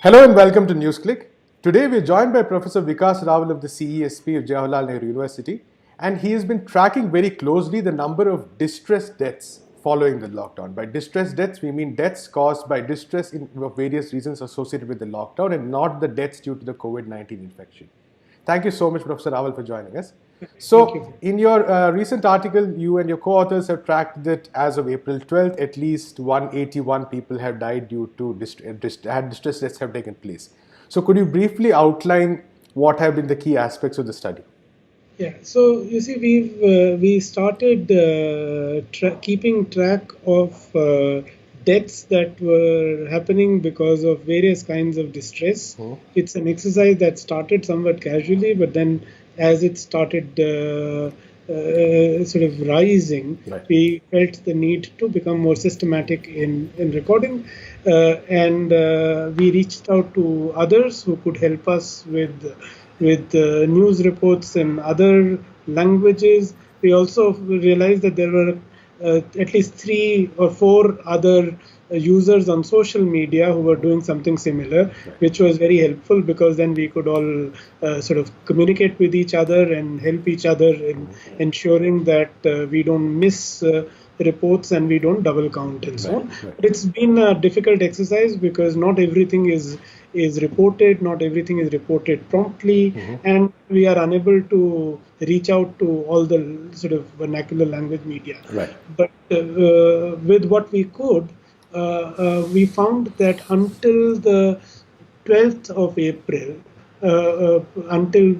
Hello and welcome to NewsClick. Today we're joined by Professor Vikas Rawal of the CESP of Jawaharlal Nehru University, and he has been tracking very closely the number of distress deaths following the lockdown. By distress deaths, we mean deaths caused by distress of various reasons associated with the lockdown and not the deaths due to the COVID-19 infection. Thank you so much, Professor Rawal, for joining us. Thank you. So, in your recent article, you and your co-authors have tracked that as of April 12th, at least 181 people have died due to distress deaths have taken place. So, could you briefly outline what have been the key aspects of the study? Yeah, so you see, we started keeping track of deaths that were happening because of various kinds of distress. It's an exercise that started somewhat casually, but then as it started sort of rising, Right. we felt the need to become more systematic in recording, and we reached out to others who could help us with news reports in other languages. We also realized that there were at least 3 or 4 other users on social media who were doing something similar, which was very helpful because then we could all sort of communicate with each other and help each other in ensuring that we don't miss reports and we don't double count and so on. But it's been a difficult exercise because not everything is reported, not everything is reported promptly, and we are unable to reach out to all the sort of vernacular language media. Right. But with what we could, we found that until the 12th of April, until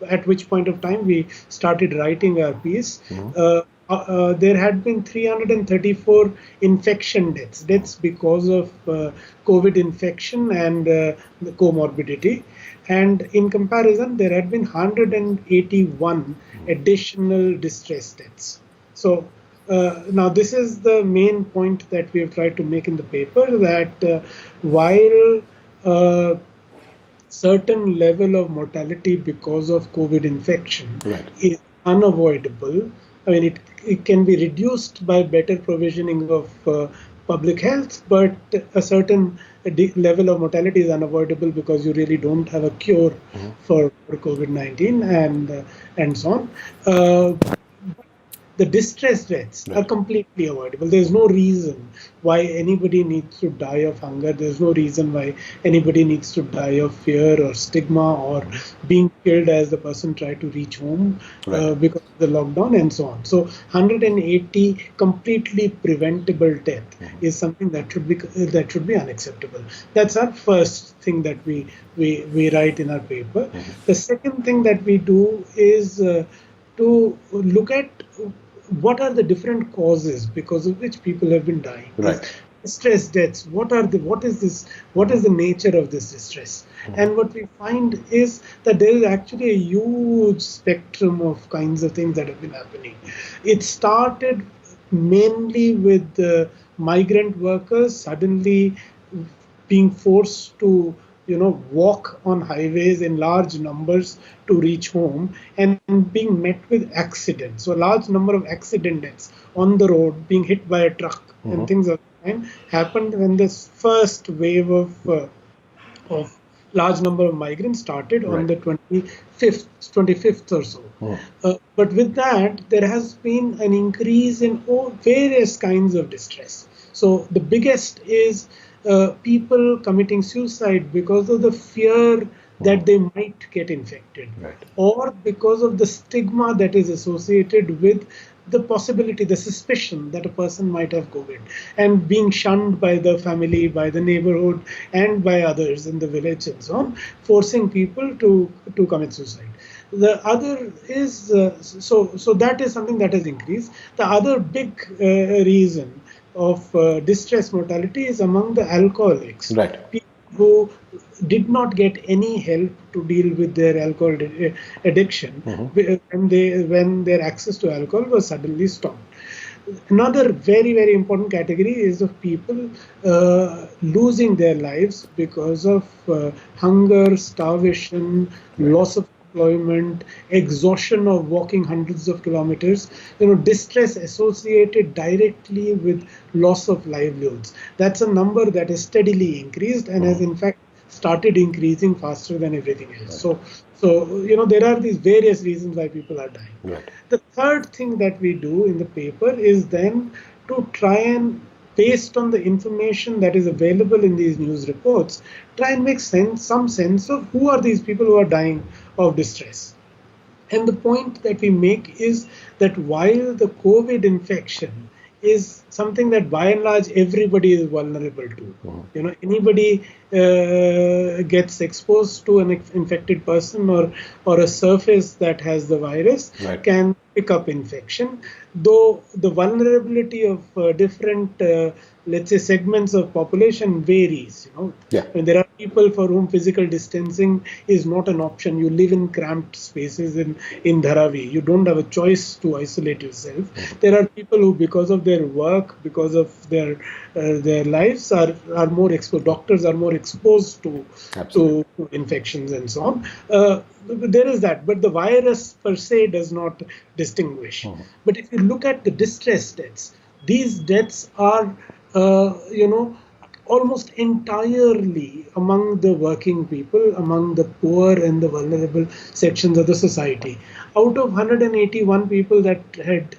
at which point of time we started writing our piece, there had been 334 infection deaths because of COVID infection and the comorbidity. And in comparison, there had been 181 additional distress deaths. So now this is the main point that we have tried to make in the paper, that while certain level of mortality because of COVID infection is unavoidable, I mean, it can be reduced by better provisioning of public health, but a certain level of mortality is unavoidable because you really don't have a cure for COVID-19 and so on. The distress deaths are completely avoidable. There's no reason why anybody needs to die of hunger. There's no reason why anybody needs to die of fear or stigma or being killed as the person tried to reach home because of the lockdown and so on. So 180 completely preventable death is something that should be unacceptable. That's our first thing that we write in our paper. The second thing that we do is to look at what are the different causes because of which people have been dying. Distress deaths. What is the nature of this distress? And what we find is that there is actually a huge spectrum of kinds of things that have been happening. It started mainly with migrant workers suddenly being forced to walk on highways in large numbers to reach home and being met with accidents. So a large number of accident deaths on the road, being hit by a truck and things of that kind happened when this first wave of large number of migrants started on the 25th or so. But with that, there has been an increase in various kinds of distress. So the biggest is people committing suicide because of the fear that they might get infected, or because of the stigma that is associated with the possibility, the suspicion that a person might have COVID and being shunned by the family, by the neighborhood, and by others in the village and so on, forcing people to commit suicide. The other is, so that is something that has increased. The other big reason of distress mortality is among the alcoholics. People who did not get any help to deal with their alcohol addiction when their access to alcohol was suddenly stopped. Another very, very important category is of people losing their lives because of hunger, starvation, loss of unemployment, exhaustion of walking hundreds of kilometers, distress associated directly with loss of livelihoods. That's a number that has steadily increased and has in fact started increasing faster than everything else. So there are these various reasons why people are dying. Right. The third thing that we do in the paper is then to try and, based on the information that is available in these news reports, try and make some sense of who are these people who are dying of distress. And the point that we make is that while the COVID infection is something that by and large everybody is vulnerable to. Anybody gets exposed to an infected person or a surface that has the virus can pick up infection, though the vulnerability of different let's say segments of population varies. And there are people for whom physical distancing is not an option. You live in cramped spaces in Dharavi. You don't have a choice to isolate yourself. There are people who, because of their work, because of their lives, are more exposed. Doctors are more exposed to infections and so on. There is that, but the virus per se does not distinguish. But if you look at the distress deaths, these deaths are almost entirely among the working people, among the poor and the vulnerable sections of the society. Out of 181 people that had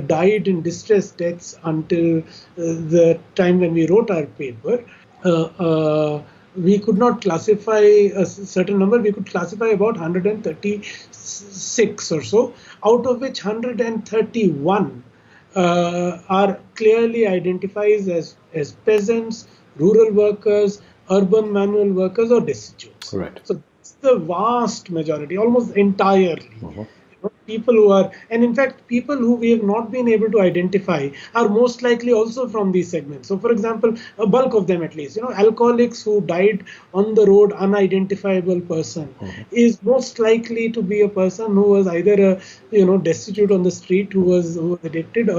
died in distress deaths until the time when we wrote our paper, we could not classify a certain number. We could classify about 136 or so, out of which 131 are clearly identified as peasants, rural workers, urban manual workers, or destitutes. Right. So it's the vast majority, almost entirely. People who are, and in fact, people who we have not been able to identify are most likely also from these segments. So, for example, a bulk of them at least, alcoholics who died on the road, unidentifiable person, is most likely to be a person who was either a destitute on the street, who was addicted,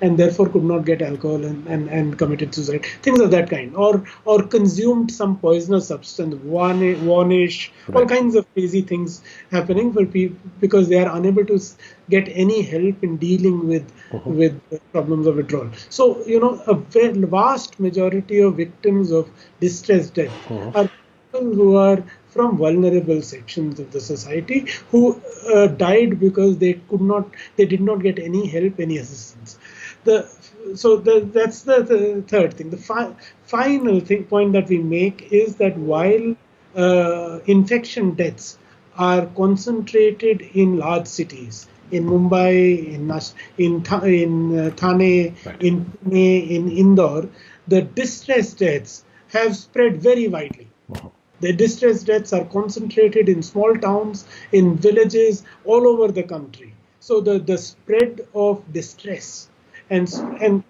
and therefore could not get alcohol and committed suicide, things of that kind, or consumed some poisonous substance, warnish, all kinds of crazy things happening for people because they are unable to get any help in dealing with problems of withdrawal. So, a vast majority of victims of distress death are people who are from vulnerable sections of the society who died because they did not get any help, any assistance. That's the third thing. The final point that we make is that while infection deaths are concentrated in large cities, in Mumbai, in Thane, in Pune, in Indore, the distress deaths have spread very widely. The distress deaths are concentrated in small towns, in villages, all over the country. So the spread of distress and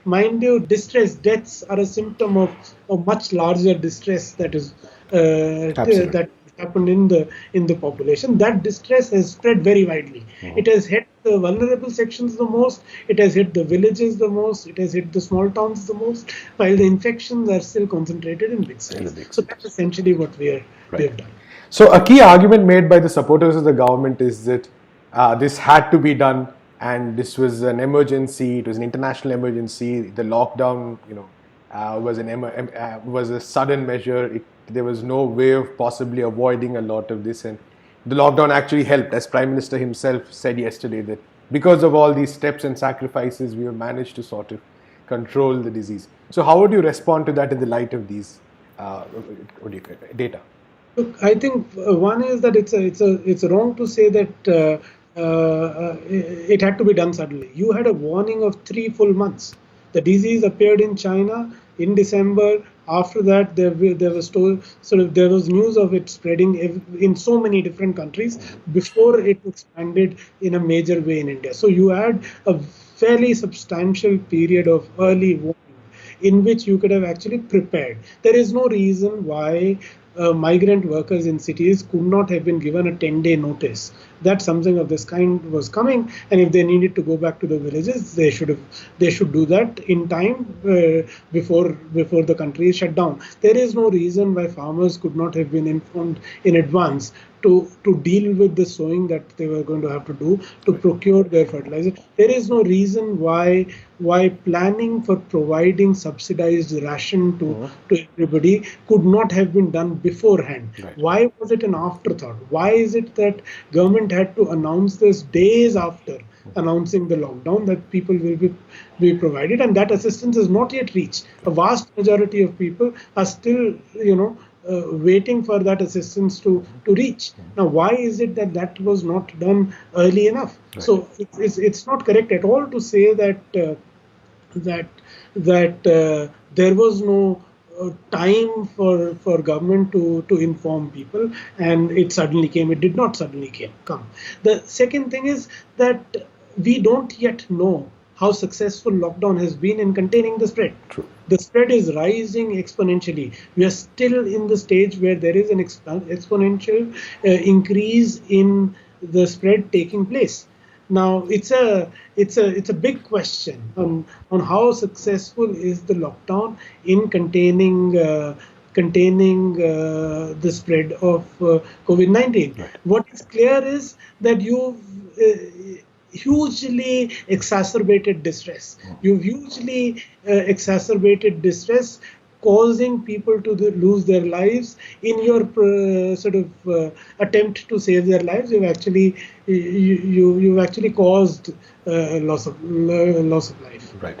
mind you, distress deaths are a symptom of a much larger distress that is that happened in the population. That distress has spread very widely. It has hit the vulnerable sections the most. It has hit the villages the most. It has hit the small towns the most. While the infections are still concentrated in big cities. So that's essentially what we have done. So a key argument made by the supporters of the government is that this had to be done, and this was an emergency. It was an international emergency. The lockdown, was a sudden measure. There was no way of possibly avoiding a lot of this, and the lockdown actually helped, as Prime Minister himself said yesterday, that because of all these steps and sacrifices, we have managed to sort of control the disease. So how would you respond to that in the light of these data? Look, I think one is that it's wrong to say that it had to be done suddenly. You had a warning of 3 full months. The disease appeared in China in December. After that, there was news of it spreading in so many different countries before it expanded in a major way in India. So you had a fairly substantial period of early warning in which you could have actually prepared. There is no reason why migrant workers in cities could not have been given a 10-day notice that something of this kind was coming, and if they needed to go back to the villages, they should do that in time before the country is shut down. There is no reason why farmers could not have been informed in advance to deal with the sowing that they were going to have to do, to procure their fertilizer. There is no reason why planning for providing subsidized ration to everybody could not have been done beforehand. Right. Why was it an afterthought? Why is it that government had to announce this days after announcing the lockdown, that people will be provided, and that assistance is not yet reached? A vast majority of people are still, waiting for that assistance to reach. Now, why is it that was not done early enough? Right. So it's not correct at all to say that there was no time for government to inform people, and it suddenly came. It did not suddenly come. The second thing is that we don't yet know how successful lockdown has been in containing the spread. True. The spread is rising exponentially. We are still in the stage where there is an exponential increase in the spread taking place. Now, it's a big question on how successful is the lockdown in containing the spread of COVID-19. Right. What is clear is that you've hugely exacerbated distress. You've hugely exacerbated distress, causing people to lose their lives. In your attempt to save their lives, you've actually caused loss of life. Right.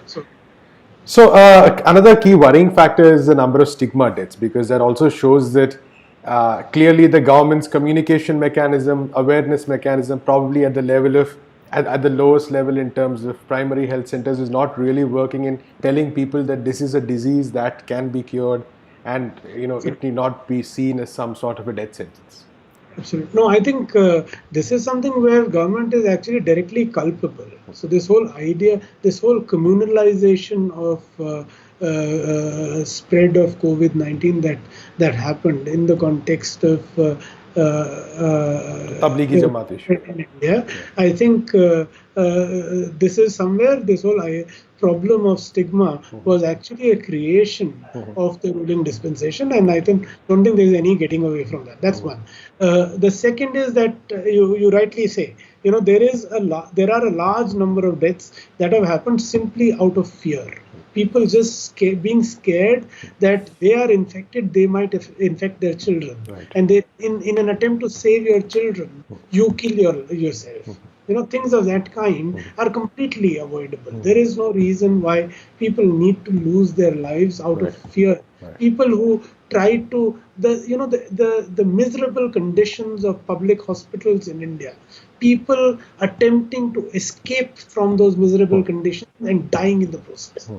So another key worrying factor is the number of stigma deaths, because that also shows that clearly the government's communication mechanism, awareness mechanism, probably at the level of at the lowest level in terms of primary health centers, is not really working in telling people that this is a disease that can be cured, and it need not be seen as some sort of a death sentence. Absolutely. No, I think this is something where government is actually directly culpable. So this whole idea, this whole communalization of spread of COVID-19 that happened in the context of Tablighi Jamaat issue. in India, I think this is somewhere, this whole problem of stigma was actually a creation of the ruling dispensation, and I don't think there is any getting away from that. That's one. The second is that you rightly say, there are a large number of deaths that have happened simply out of fear. People just being scared that they are infected, they might infect their children. Right. And they, in an attempt to save your children, you kill yourself. Things of that kind are completely avoidable. There is no reason why people need to lose their lives out of fear. Right. People who try to, the miserable conditions of public hospitals in India, people attempting to escape from those miserable conditions and dying in the process.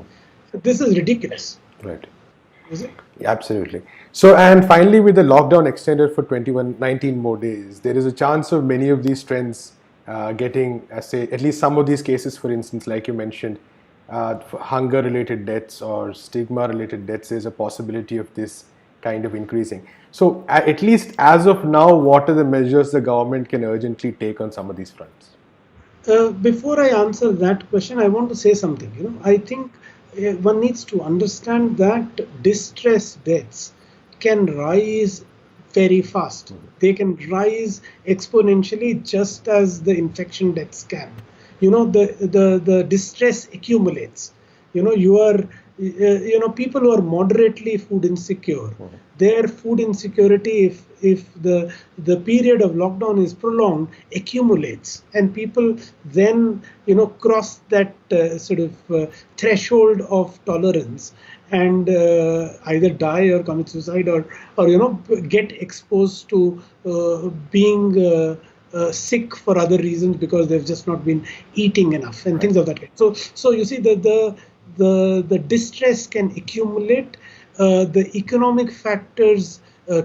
This is ridiculous. Right. Is it? Absolutely. So, and finally, with the lockdown extended for 19 more days, there is a chance of many of these trends getting, at least some of these cases, for instance, like you mentioned, hunger-related deaths or stigma-related deaths, there's a possibility of this kind of increasing. So, at least as of now, what are the measures the government can urgently take on some of these fronts? Before I answer that question, I want to say something. I think one needs to understand that distress deaths can rise very fast. They can rise exponentially, just as the infection deaths can. The distress accumulates. People who are moderately food insecure, their food insecurity, if the period of lockdown is prolonged, accumulates, and people then cross that threshold of tolerance and either die or commit suicide or get exposed to being sick for other reasons because they've just not been eating enough and things of that kind. So you see the distress can accumulate, the economic factors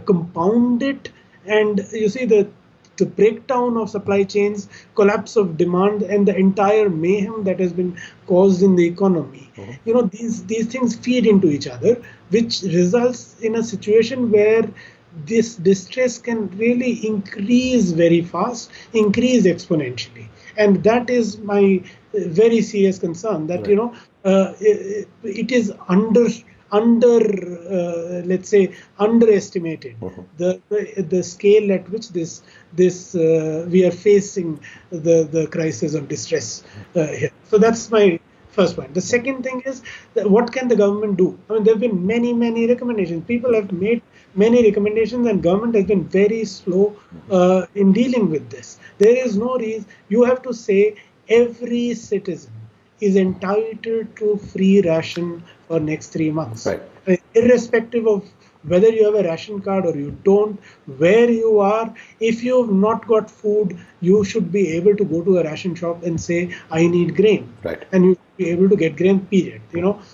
compound it, and you see the breakdown of supply chains, collapse of demand, and the entire mayhem that has been caused in the economy. These things feed into each other, which results in a situation where this distress can really increase very fast, increase exponentially. And that is my very serious concern, that, Right. it is under let's say underestimated the scale at which this we are facing the crisis of distress here. So that's my first point. The second thing is that what can the government do? I mean, there have been many recommendations. People have made many recommendations, and government has been very slow in dealing with this. There is no reason. You have to say every citizen is entitled to free ration for next 3 months. Right. Irrespective of whether you have a ration card or you don't, where you are, if you've not got food, you should be able to go to a ration shop and say, I need grain. Right. And you be able to get grain, period.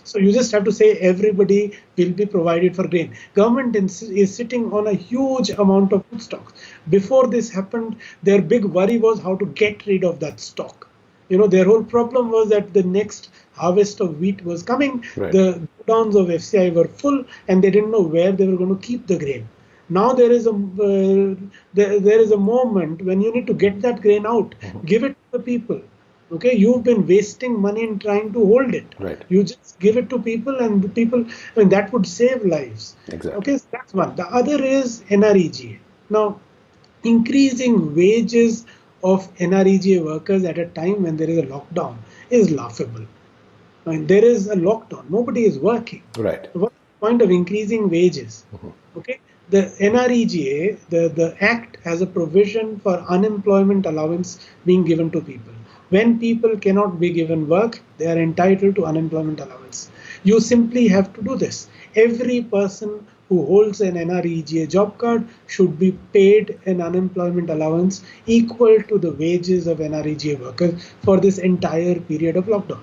So you just have to say everybody will be provided for grain. Government is sitting on a huge amount of food stocks. Before this happened, their big worry was how to get rid of that stock. Their whole problem was that the next harvest of wheat was coming. Right. The godowns of FCI were full, and they didn't know where they were going to keep the grain. Now there is a moment when you need to get that grain out, give it to the people. Okay, you've been wasting money in trying to hold it. Right. You just give it to people, and the people, that would save lives. Exactly. Okay, so that's one. The other is NREGA. Now, increasing wages of NREGA workers at a time when there is a lockdown is laughable. I mean, there is a lockdown. Nobody is working. Right. What's the point of increasing wages? Okay. The NREGA, the Act has a provision for unemployment allowance being given to people. When people cannot be given work, they are entitled to unemployment allowance. You simply have to do this. Every person who holds an NREGA job card should be paid an unemployment allowance equal to the wages of NREGA workers for this entire period of lockdown.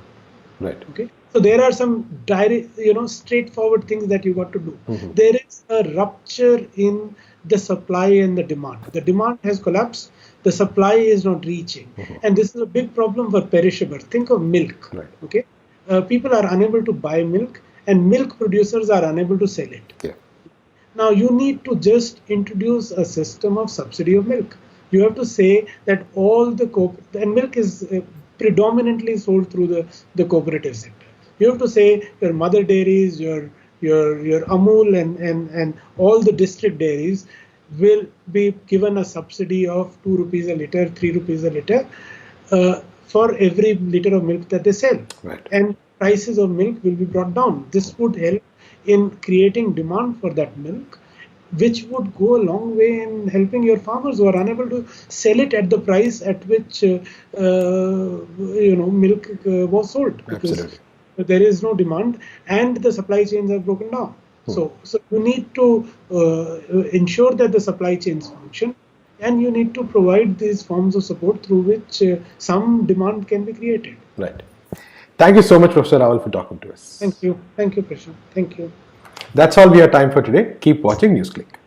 Right. Okay. So there are some direct, straightforward things that you got to do. There is a rupture in the supply and the demand. The demand has collapsed. The supply is not reaching, and this is a big problem for perishables. Think of milk. Right. Okay. People are unable to buy milk, and milk producers are unable to sell it. Yeah. Now you need to just introduce a system of subsidy of milk. You have to say that all the and milk is predominantly sold through the cooperative sector. You have to say your mother dairies, your Amul and all the district dairies will be given a subsidy of 2 rupees a liter, 3 rupees a liter for every liter of milk that they sell. Right. And prices of milk will be brought down. This would help in creating demand for that milk, which would go a long way in helping your farmers who are unable to sell it at the price at which milk was sold, because Absolutely. there is no demand and the supply chains are broken down. So you need to ensure that the supply chains function, and you need to provide these forms of support through which some demand can be created. Right. Thank you so much, Professor Rawal, for talking to us. Thank you, Prashant. Thank you. That's all we have time for today. Keep watching NewsClick.